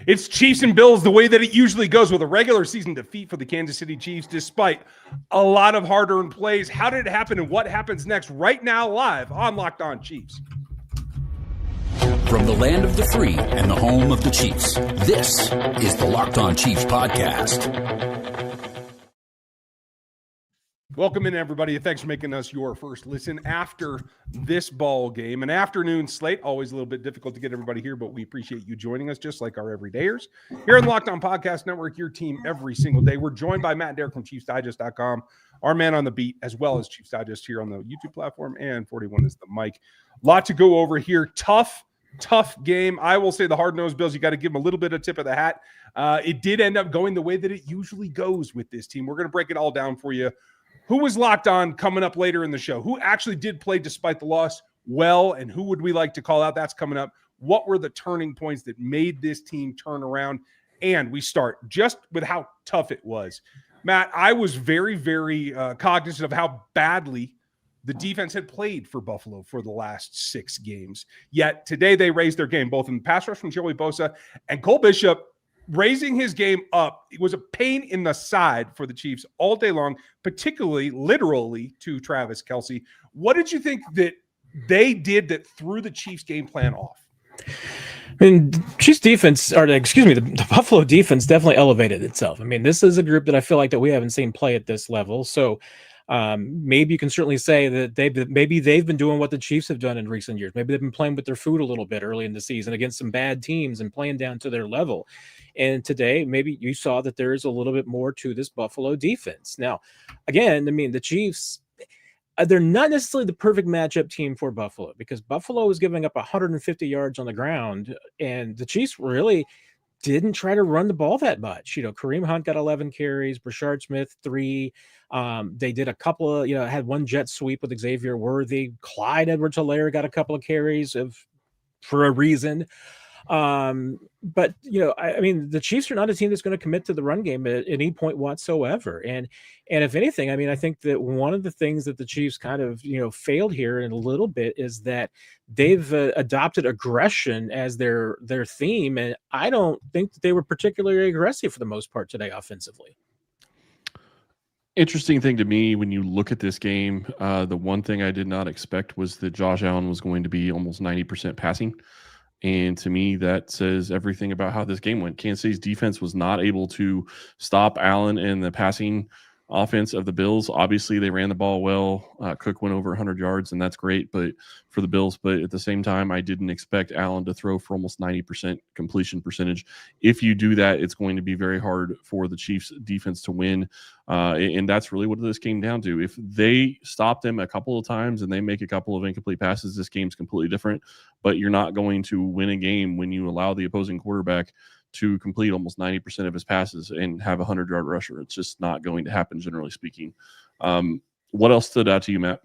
It's Chiefs and Bills the way that it usually goes, with a regular season defeat for the Kansas City Chiefs despite a lot of hard-earned plays. How did it happen and what happens next right now live on Locked On Chiefs? From the land of the free and the home of the Chiefs, this is the Locked On Chiefs podcast. Welcome in, everybody. Thanks for making us your first listen after this ball game. An afternoon slate, always a little bit difficult to get everybody here, but we appreciate you joining us just like our everydayers. Here in the Locked On Podcast Network, your team every single day. We're joined by Matt Derrick from ChiefsDigest.com, our man on the beat, as well as Chiefs Digest here on the YouTube platform, and 41 is the mic. Lot to go over here. Tough game. I will say the hard-nosed Bills, you got to give them a little bit of tip of the hat. It did end up going the way that it usually goes with this team. We're going to break it all down for you. Who was locked on coming up later in the show? Who actually did play despite the loss well, and who would we like to call out? That's coming up. What were the turning points that made this team turn around? And we start just with how tough it was. Matt, I was very, very cognizant of how badly the defense had played for Buffalo for the last 6 games. Yet today they raised their game, both in the pass rush from Joey Bosa and Cole Bishop. Raising his game up, it was a pain in the side for the Chiefs all day long, particularly literally to Travis Kelce. What did you think that they did that threw the Chiefs game plan off? I mean, Chiefs defense, the Buffalo defense definitely elevated itself. I mean, this is a group that I feel like that we haven't seen play at this level. So maybe you can certainly say that they've been doing what the Chiefs have done in recent years. Maybe they've been playing with their food a little bit early in the season against some bad teams and playing down to their level. And today, maybe you saw that there is a little bit more to this Buffalo defense. Now, again, I mean, the Chiefs, they're not necessarily the perfect matchup team for Buffalo, because Buffalo is giving up 150 yards on the ground, and the Chiefs really didn't try to run the ball that much. You know, Kareem Hunt got 11 carries, Brashard Smith 3. They did a couple of, had one jet sweep with Xavier Worthy. Clyde Edwards-Helaire got a couple of carries for a reason. But I mean, the Chiefs are not a team that's going to commit to the run game at any point whatsoever. And if anything, I mean, I think that one of the things that the Chiefs kind of, failed here in a little bit is that they've adopted aggression as their theme. And I don't think that they were particularly aggressive for the most part today offensively. Interesting thing to me when you look at this game, the one thing I did not expect was that Josh Allen was going to be almost 90% passing. And to me, that says everything about how this game went. Kansas City's defense was not able to stop Allen in the passing offense of the Bills. Obviously, they ran the ball well. Cook went over 100 yards, and that's great for the Bills. But at the same time, I didn't expect Allen to throw for almost 90% completion percentage. If you do that, it's going to be very hard for the Chiefs defense to win. And that's really what this came down to. If they stop them a couple of times and they make a couple of incomplete passes, this game's completely different. But you're not going to win a game when you allow the opposing quarterback to complete almost 90% of his passes and have a 100-yard rusher. It's just not going to happen, generally speaking. What else stood out to you, Matt?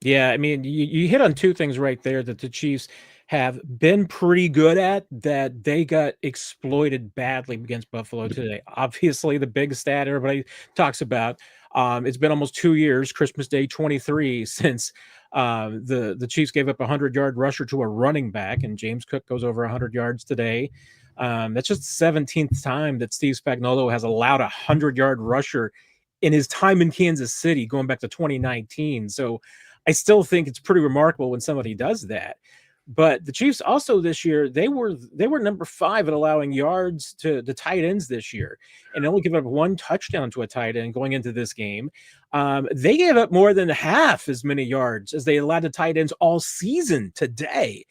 Yeah, I mean, you hit on two things right there that the Chiefs have been pretty good at, that they got exploited badly against Buffalo today. Obviously, the big stat everybody talks about, it's been almost 2 years, Christmas Day 23, since the Chiefs gave up a 100-yard rusher to a running back, and James Cook goes over 100 yards today. That's just the 17th time that Steve Spagnuolo has allowed a 100-yard rusher in his time in Kansas City, going back to 2019. So I still think it's pretty remarkable when somebody does that. But the Chiefs also this year, they were number 5 at allowing yards to the tight ends this year, and only give up 1 touchdown to a tight end going into this game. They gave up more than half as many yards as they allowed to tight ends all season today.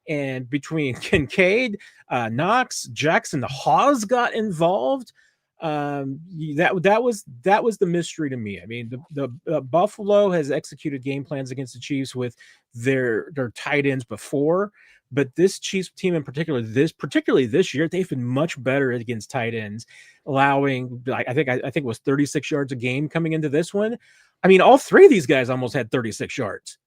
And between Kincaid, Knox, Jackson, the Hawes got involved. That was the mystery to me. I mean, the Buffalo has executed game plans against the Chiefs with their tight ends before, but this Chiefs team in particular, particularly this year, they've been much better against tight ends, allowing I think it was 36 yards a game coming into this one. I mean, all 3 of these guys almost had 36 yards.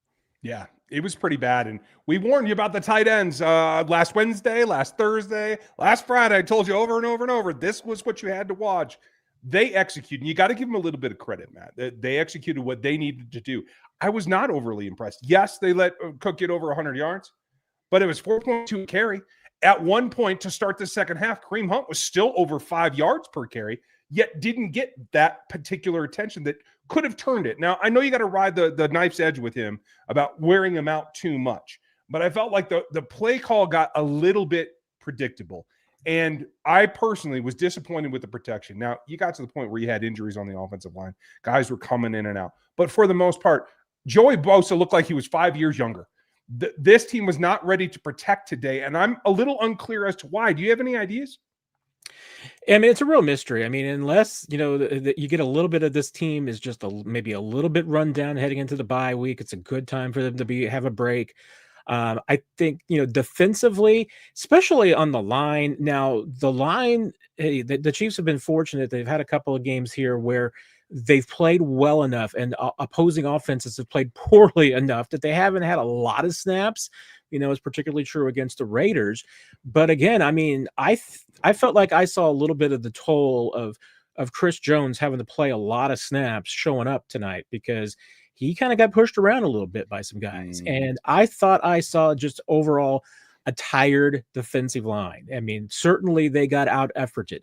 Yeah, it was pretty bad. And we warned you about the tight ends last Wednesday, last Thursday, last Friday. I told you over and over and over, this was what you had to watch. They executed. And you got to give them a little bit of credit, Matt. They executed what they needed to do. I was not overly impressed. Yes, they let Cook get over 100 yards, but it was 4.2 carry. at one point to start the second half, Kareem Hunt was still over 5 yards per carry, yet didn't get that particular attention that could have turned it. Now, I know you got to ride the knife's edge with him about wearing him out too much, but I felt like the play call got a little bit predictable. And I personally was disappointed with the protection. Now, you got to the point where you had injuries on the offensive line. Guys were coming in and out. But for the most part, Joey Bosa looked like he was 5 years younger. This team was not ready to protect today, and I'm a little unclear as to why. Do you have any ideas? I mean, it's a real mystery. I mean, unless, you get a little bit of this team is just maybe a little bit run down heading into the bye week. It's a good time for them to have a break. I think, defensively, especially on the line. Now, the line, the Chiefs have been fortunate. They've had a couple of games here where they've played well enough and opposing offenses have played poorly enough that they haven't had a lot of snaps. It's particularly true against the Raiders. But again, I mean, I felt like I saw a little bit of the toll of Chris Jones having to play a lot of snaps showing up tonight because he kind of got pushed around a little bit by some guys. And I thought I saw just overall a tired defensive line. I mean, certainly they got out efforted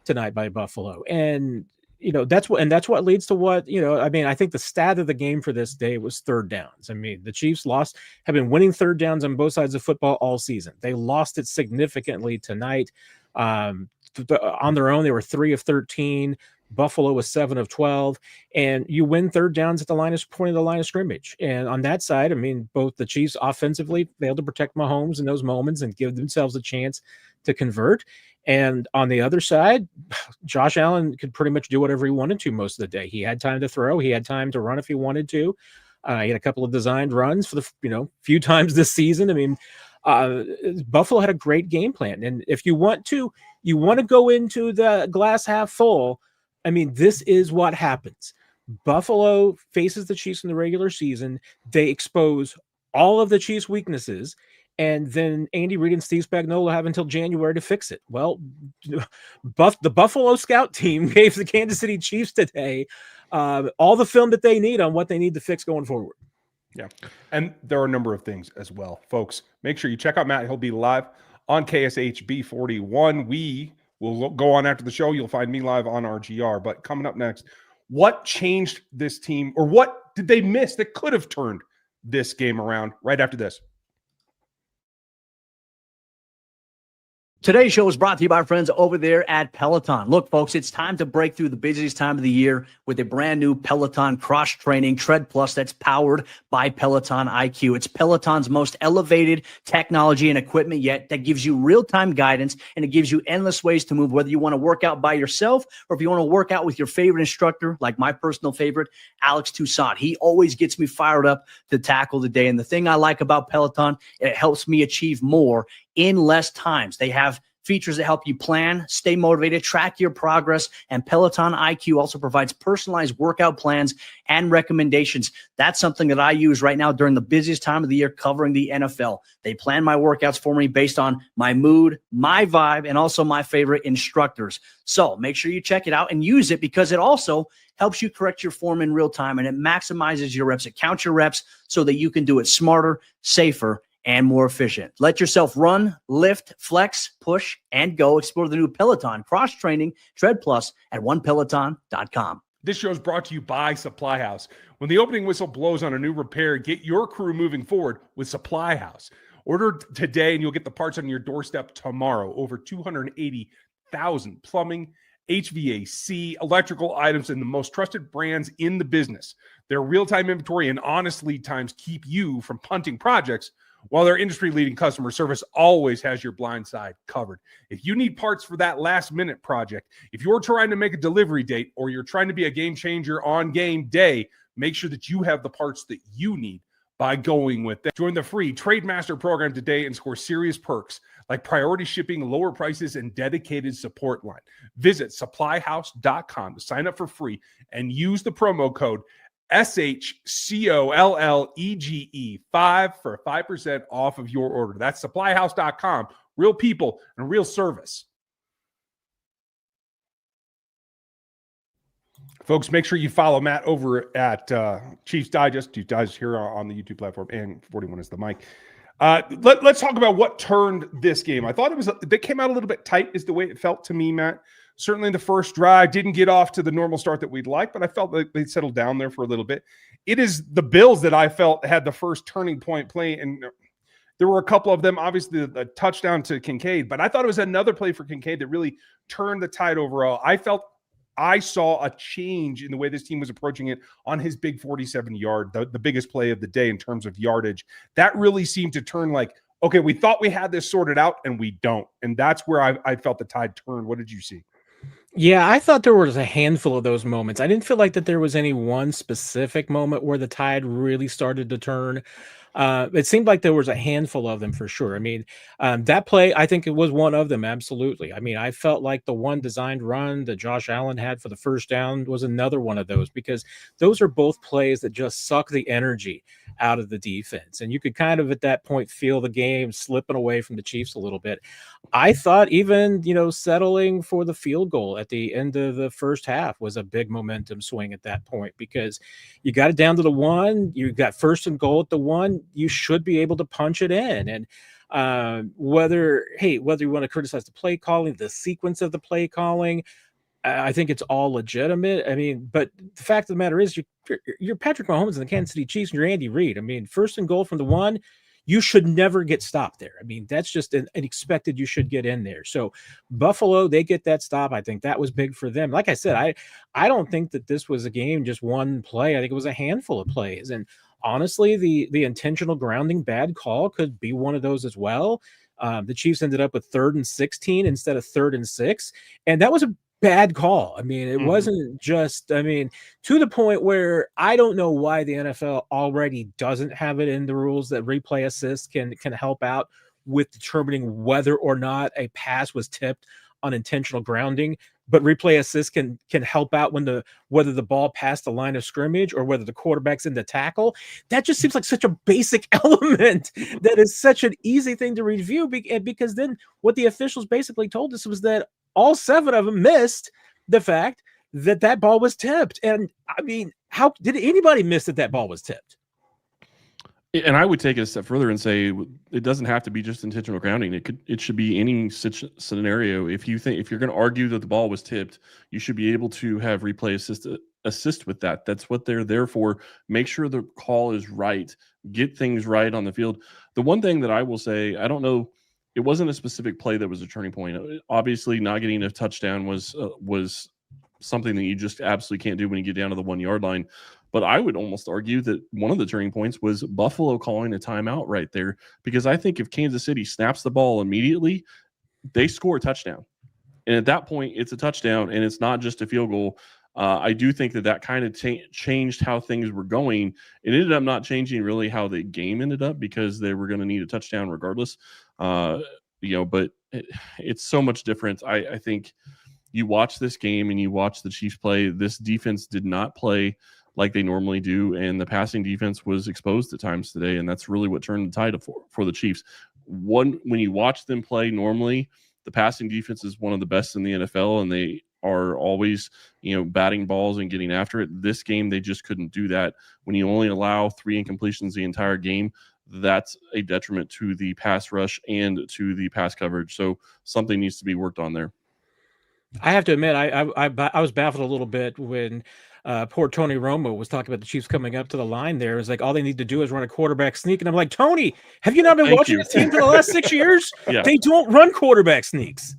tonight by Buffalo. And that's what leads to what, I mean, I think the stat of the game for this day was third downs. I mean, the Chiefs have been winning third downs on both sides of football all season. They lost it significantly tonight. On their own, they were 3 of 13. Buffalo was 7 of 12, and you win third downs at the point of the line of scrimmage. And on that side, I mean, both the Chiefs offensively failed to protect Mahomes in those moments and give themselves a chance to convert. And on the other side, Josh Allen could pretty much do whatever he wanted to most of the day. He had time to throw. He had time to run if he wanted to. He had a couple of designed runs for the few times this season. I mean, Buffalo had a great game plan. And if you want to go into the glass half full, I mean, this is what happens. Buffalo faces the Chiefs in the regular season. They expose all of the Chiefs' weaknesses. And then Andy Reid and Steve Spagnuolo have until January to fix it. Well, the Buffalo scout team gave the Kansas City Chiefs today all the film that they need on what they need to fix going forward. Yeah, and there are a number of things as well. Folks, make sure you check out Matt. He'll be live on KSHB 41. We will go on after the show. You'll find me live on RGR. But coming up next, what changed this team, or what did they miss that could have turned this game around? Right after this. Today's show is brought to you by our friends over there at Peloton. Look, folks, it's time to break through the busiest time of the year with a brand new Peloton cross-training Tread Plus that's powered by Peloton IQ. It's Peloton's most elevated technology and equipment yet that gives you real-time guidance, and it gives you endless ways to move, whether you want to work out by yourself or if you want to work out with your favorite instructor, like my personal favorite, Alex Toussaint. He always gets me fired up to tackle the day. And the thing I like about Peloton, it helps me achieve more in less times. They have features that help you plan, stay motivated, track your progress, and Peloton IQ also provides personalized workout plans and recommendations. That's something that I use right now during the busiest time of the year covering the NFL. They plan my workouts for me based on my mood, my vibe, and also my favorite instructors. So make sure you check it out and use it, because it also helps you correct your form in real time, and it maximizes your reps. It counts your reps so that you can do it smarter, safer, and more efficient. Let yourself run, lift, flex, push, and go. Explore the new Peloton cross-training Tread Plus at onepeloton.com. This show is brought to you by Supply House. When the opening whistle blows on a new repair, get your crew moving forward with Supply House. Order today and you'll get the parts on your doorstep tomorrow. Over 280,000 plumbing, HVAC, electrical items, and the most trusted brands in the business. Their real-time inventory and honest lead times keep you from punting projects, while their industry-leading customer service always has your blind side covered. If you need parts for that last-minute project, if you're trying to make a delivery date, or you're trying to be a game changer on game day, make sure that you have the parts that you need by going with them. Join the free Trademaster program today and score serious perks like priority shipping, lower prices, and dedicated support line. Visit supplyhouse.com to sign up for free and use the promo code SHCOLLEGE 5 for 5% off of your order. That's supplyhouse.com. Real people and real service. Folks, make sure you follow Matt over at Chiefs Digest. Chiefs Digest here on the YouTube platform, and 41 is the mic. Let's talk about what turned this game. I thought they came out a little bit tight is the way it felt to me, Matt. Certainly in the first drive, didn't get off to the normal start that we'd like, but I felt like they settled down there for a little bit. It is the Bills that I felt had the first turning point play, and there were a couple of them, obviously the touchdown to Kincaid, but I thought it was another play for Kincaid that really turned the tide overall. I felt I saw a change in the way this team was approaching it on his big 47-yard, the biggest play of the day in terms of yardage. That really seemed to turn like, okay, we thought we had this sorted out, and we don't. And that's where I felt the tide turn. What did you see? Yeah, I thought there was a handful of those moments. I didn't feel like that there was any one specific moment where the tide really started to turn. It seemed like there was a handful of them for sure. I mean, that play, I think it was one of them. Absolutely. I mean, I felt like the one designed run that Josh Allen had for the first down was another one of those, because those are both plays that just suck the energy out of the defense. And you could kind of at that point feel the game slipping away from the Chiefs a little bit. I thought even, settling for the field goal at the end of the first half was a big momentum swing at that point, because you got it down to the one, you got first and goal at the one, you should be able to punch it in. And whether you want to criticize the play calling, the sequence of the play calling, I think it's all legitimate. I mean, but the fact of the matter is you're Patrick Mahomes and the Kansas City Chiefs, and you're Andy Reid. I mean, first and goal from the one, you should never get stopped there. I mean, that's just an expected you should get in there. So Buffalo, they get that stop. I think that was big for them. Like I said, I don't think that this was a game, just one play. I think it was a handful of plays. And honestly, the intentional grounding bad call could be one of those as well. The Chiefs ended up with 3rd and 16 instead of 3rd and 6. And that was a bad call. I mean, it wasn't just, to the point where I don't know why the NFL already doesn't have it in the rules that replay assist can help out with determining whether or not a pass was tipped on intentional grounding, but replay assist can help out whether the ball passed the line of scrimmage or whether the quarterback's in the tackle. That just seems like such a basic element that is such an easy thing to review, because then what the officials basically told us was that all 7 of them missed the fact that ball was tipped. And I mean, how did anybody miss that ball was tipped? And I would take it a step further and say it doesn't have to be just intentional grounding. It should be any scenario. If you're going to argue that the ball was tipped, you should be able to have replay assist with that. That's what they're there for. Make sure the call is right. Get things right on the field. The one thing that I will say, I don't know, it wasn't a specific play that was a turning point. Obviously, not getting a touchdown was something that you just absolutely can't do when you get down to the 1 yard line. But I would almost argue that one of the turning points was Buffalo calling a timeout right there, because I think if Kansas City snaps the ball immediately, they score a touchdown. And at that point, it's a touchdown, and it's not just a field goal. I do think that kind of changed how things were going. It ended up not changing really how the game ended up, because they were going to need a touchdown regardless. But it's so much different. I think you watch this game and you watch the Chiefs play. This defense did not play like they normally do, and the passing defense was exposed at times today, and that's really what turned the tide for the Chiefs. When you watch them play normally, the passing defense is one of the best in the NFL, and they are always, batting balls and getting after it. This game, they just couldn't do that. When you only allow 3 incompletions the entire game, that's a detriment to the pass rush and to the pass coverage. So something needs to be worked on there. I have to admit, I was baffled a little bit when poor Tony Romo was talking about the Chiefs coming up to the line there. It was like, all they need to do is run a quarterback sneak. And I'm like, Tony, have you not been watching this team for the last 6 years? Yeah. They don't run quarterback sneaks.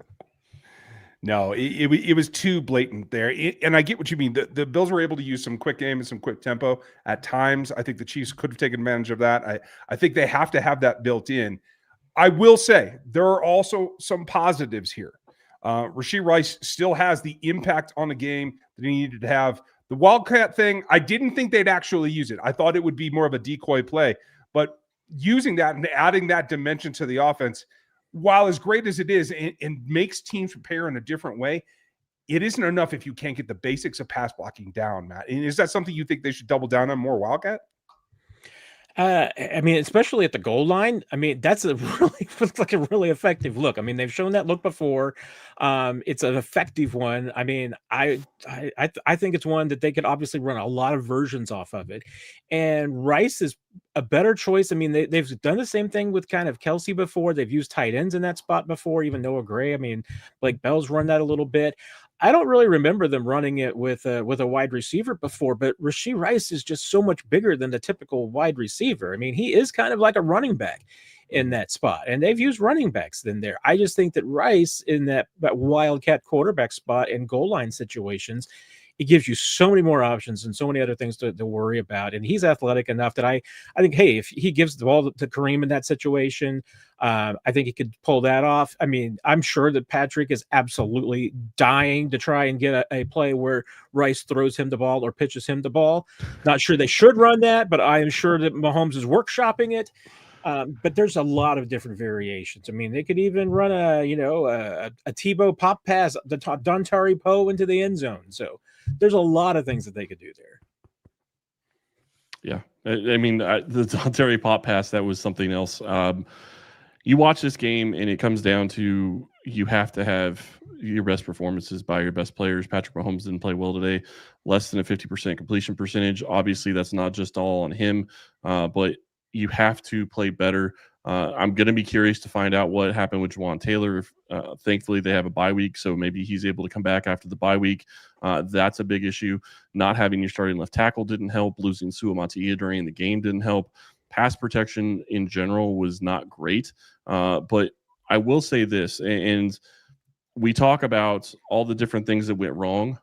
No, it was too blatant there. And I get what you mean. The Bills were able to use some quick game and some quick tempo at times. I think the Chiefs could have taken advantage of that. I think they have to have that built in. I will say there are also some positives here. Rashee Rice still has the impact on the game that he needed to have. The Wildcat thing, I didn't think they'd actually use it. I thought it would be more of a decoy play. But using that and adding that dimension to the offense, while as great as it is, and makes teams prepare in a different way, it isn't enough if you can't get the basics of pass blocking down, Matt. And is that something you think they should double down on more, Wildcat? I mean, especially at the goal line. I mean, that's a really looks like a really effective look. I mean, they've shown that look before. It's an effective one. I mean, I think it's one that they could obviously run a lot of versions off of it. And Rice is a better choice. I mean, they've done the same thing with kind of Kelsey before. They've used tight ends in that spot before, even Noah Gray. I mean, Blake Bell's run that a little bit. I don't really remember them running it with a wide receiver before, but Rashee Rice is just so much bigger than the typical wide receiver. I mean, he is kind of like a running back in that spot, and they've used running backs in there. I just think that Rice in that wildcat quarterback spot in goal line situations, it gives you so many more options and so many other things to worry about. And he's athletic enough that I think, hey, if he gives the ball to Kareem in that situation, I think he could pull that off. I mean, I'm sure that Patrick is absolutely dying to try and get a play where Rice throws him the ball or pitches him the ball. Not sure they should run that, but I am sure that Mahomes is workshopping it. But there's a lot of different variations. I mean, they could even run a Tebow pop pass, the Dontari Poe into the end zone. So there's a lot of things that they could do there. Yeah. I mean, the Dontari pop pass, that was something else. You watch this game and it comes down to you have to have your best performances by your best players. Patrick Mahomes didn't play well today, less than a 50% completion percentage. Obviously, that's not just all on him, but you have to play better. I'm going to be curious to find out what happened with Juwan Taylor. Thankfully, they have a bye week, so maybe he's able to come back after the bye week. That's a big issue. Not having your starting left tackle didn't help. Losing Suamataia during the game didn't help. Pass protection in general was not great. But I will say this, and we talk about all the different things that went wrong.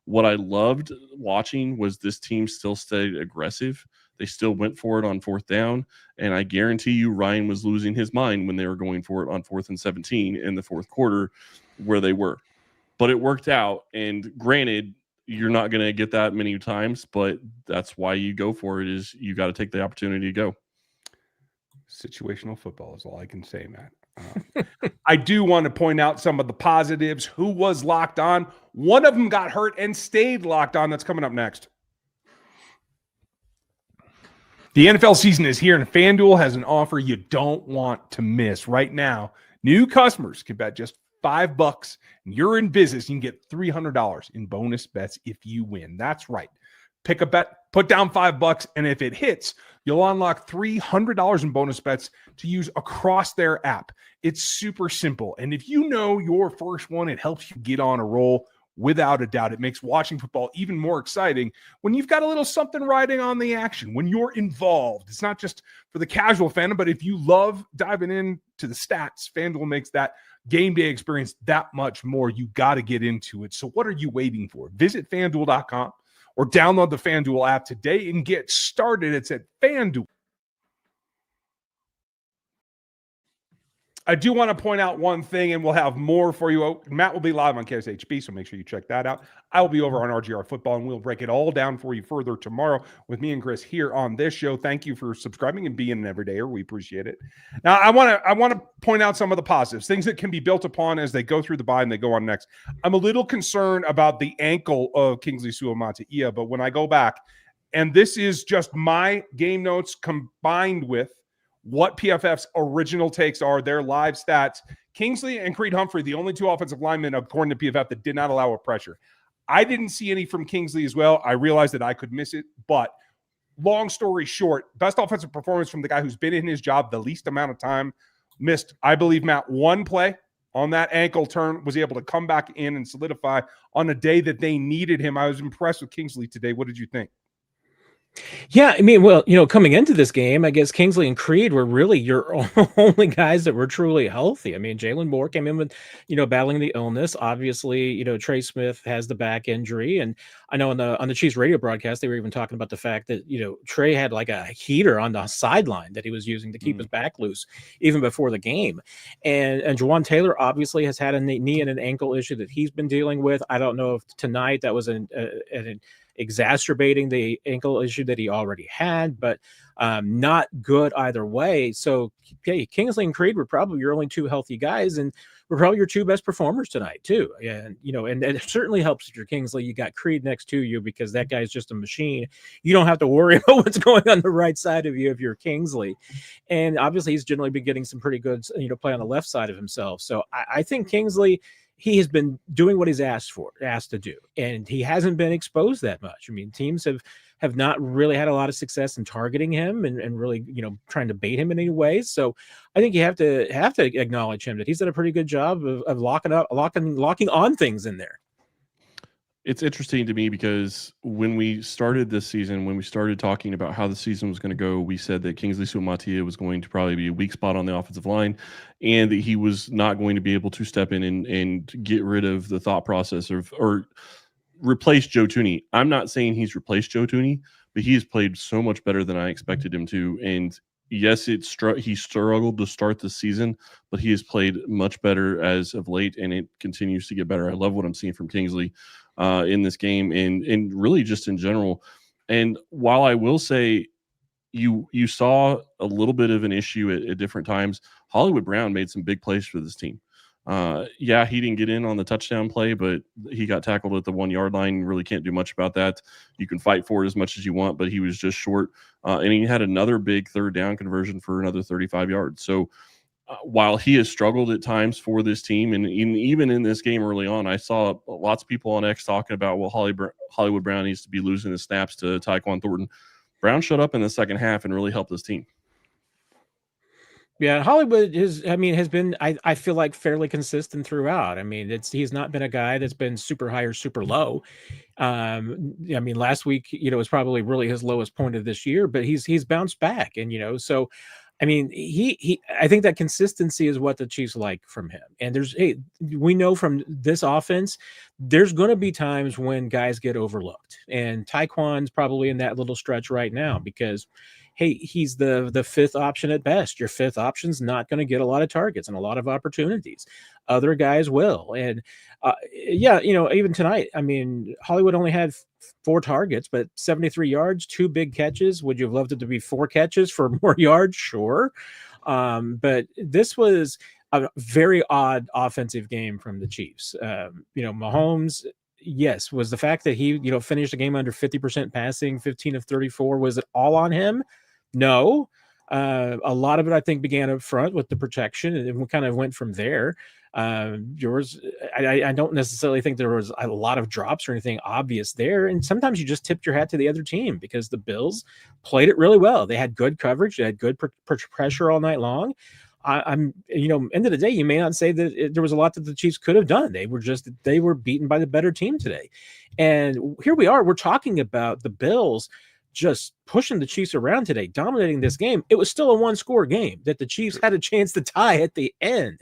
What I loved watching was this team still stayed aggressive. They still went for it on fourth down, and I guarantee you Ryan was losing his mind when they were going for it on 4th and 17 in the fourth quarter where they were. But it worked out, and granted, you're not going to get that many times, but that's why you go for it, is you got to take the opportunity to go. Situational football is all I can say, Matt. I do want to point out some of the positives. Who was locked on? One of them got hurt and stayed locked on. That's coming up next. The NFL season is here, and FanDuel has an offer you don't want to miss. Right now, new customers can bet just $5, and you're in business. You can get $300 in bonus bets if you win. That's right. Pick a bet, put down $5, and if it hits, you'll unlock $300 in bonus bets to use across their app. It's super simple, and if you know your first one, it helps you get on a roll. Without a doubt, it makes watching football even more exciting when you've got a little something riding on the action, when you're involved. It's not just for the casual fan, but if you love diving into the stats, FanDuel makes that game day experience that much more. You got to get into it. So what are you waiting for? Visit FanDuel.com or download the FanDuel app today and get started. It's at FanDuel. I do want to point out one thing, and we'll have more for you. Matt will be live on KSHB, so make sure you check that out. I will be over on RGR Football, and we'll break it all down for you further tomorrow with me and Chris here on this show. Thank you for subscribing and being an everydayer. We appreciate it. Now, I want to point out some of the positives, things that can be built upon as they go through the bye and they go on next. I'm a little concerned about the ankle of Kingsley Suamataia, but when I go back, and this is just my game notes combined with what PFF's original takes are, their live stats. Kingsley and Creed Humphrey, the only two offensive linemen, according to PFF, that did not allow a pressure. I didn't see any from Kingsley as well. I realized that I could miss it, but long story short, best offensive performance from the guy who's been in his job the least amount of time. Missed, I believe, Matt, one play on that ankle turn, was able to come back in and solidify on a day that they needed him. I was impressed with Kingsley today. What did you think? Yeah, I mean, well, coming into this game, I guess Kingsley and Creed were really your only guys that were truly healthy. I mean, Jalen Moore came in with, battling the illness. Obviously, Trey Smith has the back injury, and I know on the Chiefs radio broadcast they were even talking about the fact that Trey had like a heater on the sideline that he was using to keep his back loose even before the game, and Juwan Taylor obviously has had a knee and an ankle issue that he's been dealing with. I don't know if tonight that was a exacerbating the ankle issue that he already had, but not good either way. So, okay, Kingsley and Reid were probably your only two healthy guys, and were probably your two best performers tonight too. And and it certainly helps if you're Kingsley. You got Reid next to you because that guy's just a machine. You don't have to worry about what's going on the right side of you if you're Kingsley. And obviously, he's generally been getting some pretty good play on the left side of himself. So I think Kingsley, he has been doing what he's asked to do, and he hasn't been exposed that much. I mean, teams have not really had a lot of success in targeting him and really, trying to bait him in any way. So I think you have to acknowledge him that he's done a pretty good job of locking on things in there. It's interesting to me because when we started this season, when we started talking about how the season was going to go, we said that Kingsley Suamataia was going to probably be a weak spot on the offensive line, and that he was not going to be able to step in and get rid of the thought process or replace Joe Thuney. I'm not saying he's replaced Joe Thuney, but he has played so much better than I expected him to. And yes, he struggled to start the season, but he has played much better as of late, and it continues to get better. I love what I'm seeing from Kingsley in this game and really just in general. And while I will say you saw a little bit of an issue at different times, Hollywood Brown made some big plays for this team. Yeah, he didn't get in on the touchdown play, but he got tackled at the 1 yard line. Really can't do much about that. You can fight for it as much as you want, but he was just short. And he had another big third down conversion for another 35 yards. So while he has struggled at times for this team, and even in this game early on, I saw lots of people on X talking about, well, Hollywood Brown needs to be losing his snaps to Tyquan Thornton. Brown shut up in the second half and really helped this team. Yeah, Hollywood has been, I feel like, fairly consistent throughout. I mean, he's not been a guy that's been super high or super low. Last week, was probably really his lowest point of this year, but he's bounced back, and so I mean, I think that consistency is what the Chiefs like from him. And we know from this offense, there's going to be times when guys get overlooked, and Tyquan's probably in that little stretch right now because, hey, he's the fifth option at best. Your fifth option's not going to get a lot of targets and a lot of opportunities. Other guys will. And even tonight, I mean, Hollywood only had 4 targets, but 73 yards, 2 big catches. Would you have loved it to be 4 catches for more yards? Sure. But this was a very odd offensive game from the Chiefs. Mahomes, yes, was the fact that he, finished the game under 50% passing, 15 of 34. Was it all on him? No. A lot of it, I think, began up front with the protection, and it kind of went from there. I don't necessarily think there was a lot of drops or anything obvious there. And sometimes you just tipped your hat to the other team because the Bills played it really well. They had good coverage. They had good pressure all night long. End of the day, you may not say that there was a lot that the Chiefs could have done. They were beaten by the better team today. And here we are, we're talking about the Bills just pushing the Chiefs around today, dominating this game. It was still a 1-score game that the Chiefs had a chance to tie at the end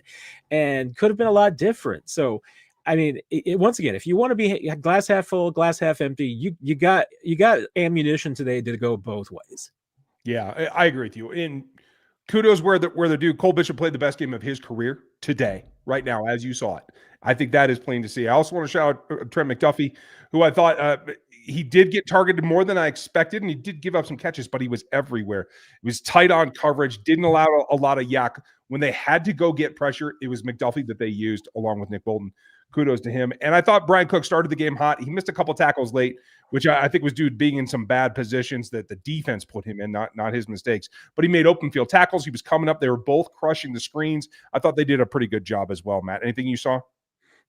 and could have been a lot different. So, I mean, once again, if you want to be glass half full, glass half empty, you got ammunition today to go both ways. Yeah, I agree with you. And kudos where they're due. Cole Bishop played the best game of his career today, right now, as you saw it. I think that is plain to see. I also want to shout out Trent McDuffie, who I thought he did get targeted more than I expected, and he did give up some catches, but he was everywhere. He was tight on coverage, didn't allow a lot of yak. When they had to go get pressure, it was McDuffie that they used along with Nick Bolton. Kudos to him. And I thought Brian Cook started the game hot. He missed a couple tackles late, which I think was due to being in some bad positions that the defense put him in, not his mistakes. But he made open field tackles. He was coming up. They were both crushing the screens. I thought they did a pretty good job as well, Matt. Anything you saw?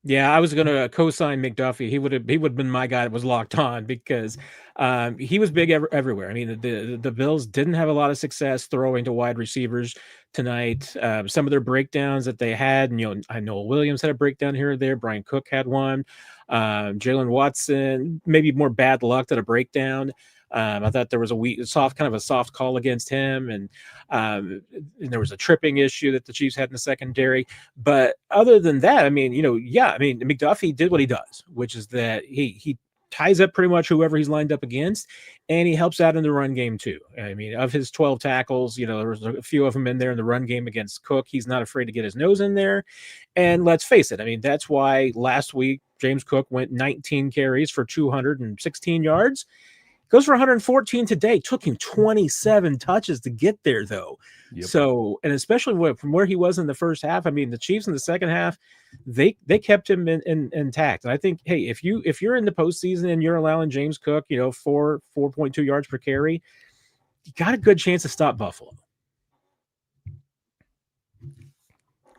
Yeah, I was going to co-sign McDuffie. He would have been my guy that was locked on because he was big everywhere. I mean, the Bills didn't have a lot of success throwing to wide receivers tonight. Some of their breakdowns that they had, and I know Williams had a breakdown here or there. Brian Cook had one. Jalen Watson, maybe more bad luck than a breakdown. I thought there was a soft call against him, and there was a tripping issue that the Chiefs had in the secondary. But other than that, McDuffie did what he does, which is that he ties up pretty much whoever he's lined up against, and he helps out in the run game too. I mean, of his 12 tackles, there was a few of them in there in the run game against Cook. He's not afraid to get his nose in there. And let's face it, I mean, that's why last week James Cook went 19 carries for 216 yards. Goes for 114 today. Took him 27 touches to get there, though. Yep. So, and especially from where he was in the first half, I mean, the Chiefs in the second half, they kept him intact. And I think, hey, if you're in the postseason and you're allowing James Cook, 4.2 yards per carry, you got a good chance to stop Buffalo.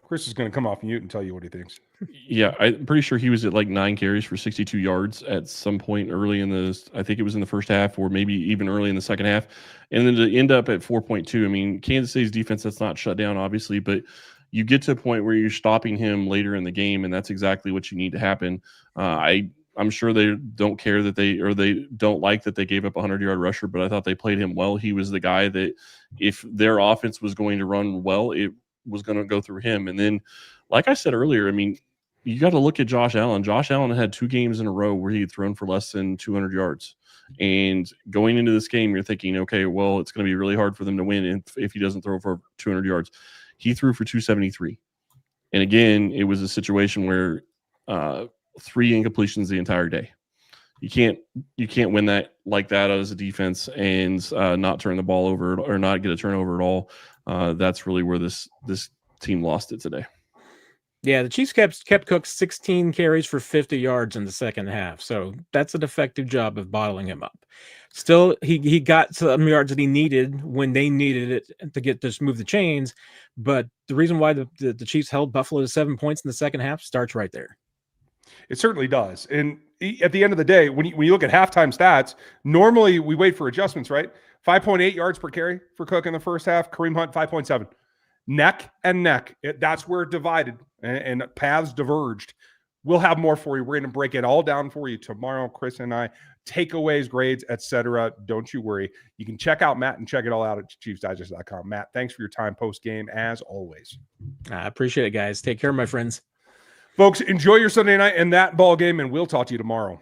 Chris is going to come off mute and tell you what he thinks. Yeah, I'm pretty sure he was at like 9 carries for 62 yards at some point early in I think it was in the first half or maybe even early in the second half. And then to end up at 4.2, I mean, Kansas City's defense, that's not shut down, obviously, but you get to a point where you're stopping him later in the game, and that's exactly what you need to happen. I'm sure they don't care that they don't like that they gave up a 100-yard rusher, but I thought they played him well. He was the guy that if their offense was going to run well, it was going to go through him. And then, like I said earlier, I mean, you got to look at Josh Allen. Josh Allen had 2 games in a row where he had thrown for less than 200 yards. And going into this game, you're thinking, okay, well, it's going to be really hard for them to win if he doesn't throw for 200 yards. He threw for 273. And again, it was a situation where 3 incompletions the entire day. You can't win that like that as a defense and not turn the ball over or not get a turnover at all. That's really where this team lost it today. Yeah, the Chiefs kept Cook 16 carries for 50 yards in the second half. So that's an effective job of bottling him up. Still, he got some yards that he needed when they needed it to move the chains. But the reason why the Chiefs held Buffalo to 7 points in the second half starts right there. It certainly does. And at the end of the day, when you look at halftime stats, normally we wait for adjustments, right? 5.8 yards per carry for Cook in the first half. Kareem Hunt, 5.7. Neck and neck. That's where it divided and paths diverged. We'll have more for you. We're going to break it all down for you tomorrow, Chris and I. Takeaways, grades, etc. Don't you worry. You can check out Matt and check it all out at ChiefsDigest.com. Matt, thanks for your time post-game, as always. I appreciate it, guys. Take care, my friends. Folks, enjoy your Sunday night and that ball game, and we'll talk to you tomorrow.